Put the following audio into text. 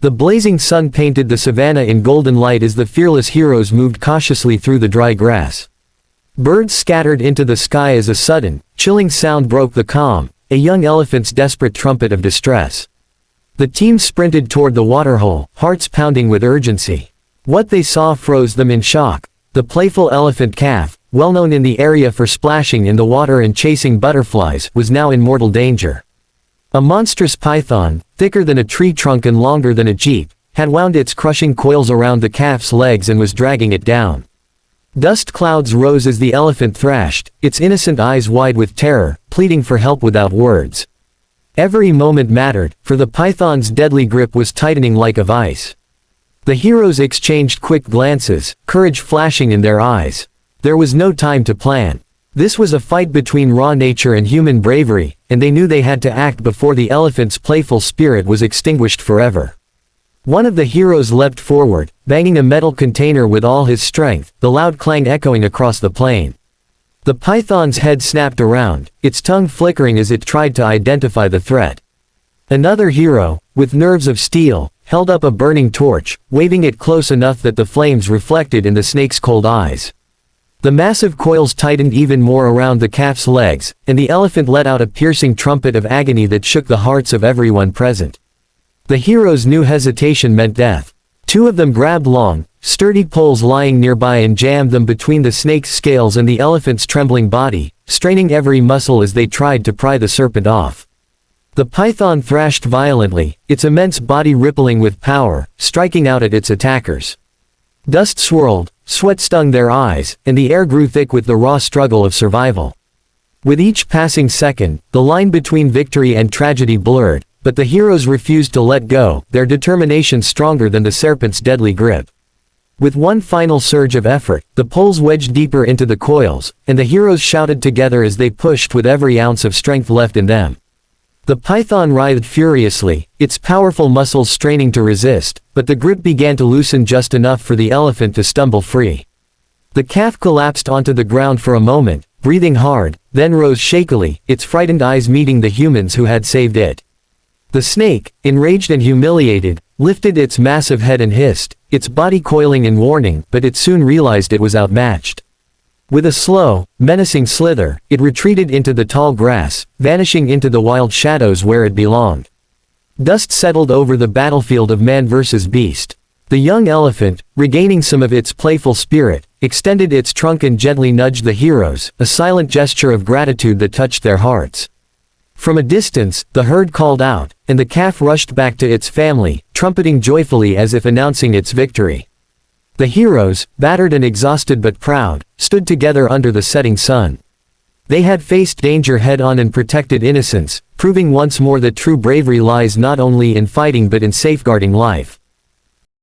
The blazing sun painted the savanna in golden light as the fearless heroes moved cautiously through the dry grass. Birds scattered into the sky as a sudden, chilling sound broke the calm, a young elephant's desperate trumpet of distress. The team sprinted toward the waterhole, hearts pounding with urgency. What they saw froze them in shock. The playful elephant calf, well known in the area for splashing in the water and chasing butterflies, was now in mortal danger. A monstrous python, thicker than a tree trunk and longer than a jeep, had wound its crushing coils around the calf's legs and was dragging it down. Dust clouds rose as the elephant thrashed, its innocent eyes wide with terror, pleading for help without words. Every moment mattered, for the python's deadly grip was tightening like a vice. The heroes exchanged quick glances, courage flashing in their eyes. There was no time to plan. This was a fight between raw nature and human bravery, and they knew they had to act before the elephant's playful spirit was extinguished forever. One of the heroes leapt forward, banging a metal container with all his strength, the loud clang echoing across the plain. The python's head snapped around, its tongue flickering as it tried to identify the threat. Another hero, with nerves of steel, held up a burning torch, waving it close enough that the flames reflected in the snake's cold eyes. The massive coils tightened even more around the calf's legs, and the elephant let out a piercing trumpet of agony that shook the hearts of everyone present. The heroes knew hesitation meant death. Two of them grabbed long, sturdy poles lying nearby and jammed them between the snake's scales and the elephant's trembling body, straining every muscle as they tried to pry the serpent off. The python thrashed violently, its immense body rippling with power, striking out at its attackers. Dust swirled, sweat stung their eyes, and the air grew thick with the raw struggle of survival. With each passing second, the line between victory and tragedy blurred, but the heroes refused to let go, their determination stronger than the serpent's deadly grip. With one final surge of effort, the poles wedged deeper into the coils, and the heroes shouted together as they pushed with every ounce of strength left in them. The python writhed furiously, its powerful muscles straining to resist, but the grip began to loosen just enough for the elephant to stumble free. The calf collapsed onto the ground for a moment, breathing hard, then rose shakily, its frightened eyes meeting the humans who had saved it. The snake, enraged and humiliated, lifted its massive head and hissed, its body coiling in warning, but it soon realized it was outmatched. With a slow, menacing slither, it retreated into the tall grass, vanishing into the wild shadows where it belonged. Dust settled over the battlefield of man versus beast. The young elephant, regaining some of its playful spirit, extended its trunk and gently nudged the heroes, a silent gesture of gratitude that touched their hearts. From a distance, the herd called out, and the calf rushed back to its family, trumpeting joyfully as if announcing its victory. The heroes, battered and exhausted but proud, stood together under the setting sun. They had faced danger head-on and protected innocence, proving once more that true bravery lies not only in fighting but in safeguarding life.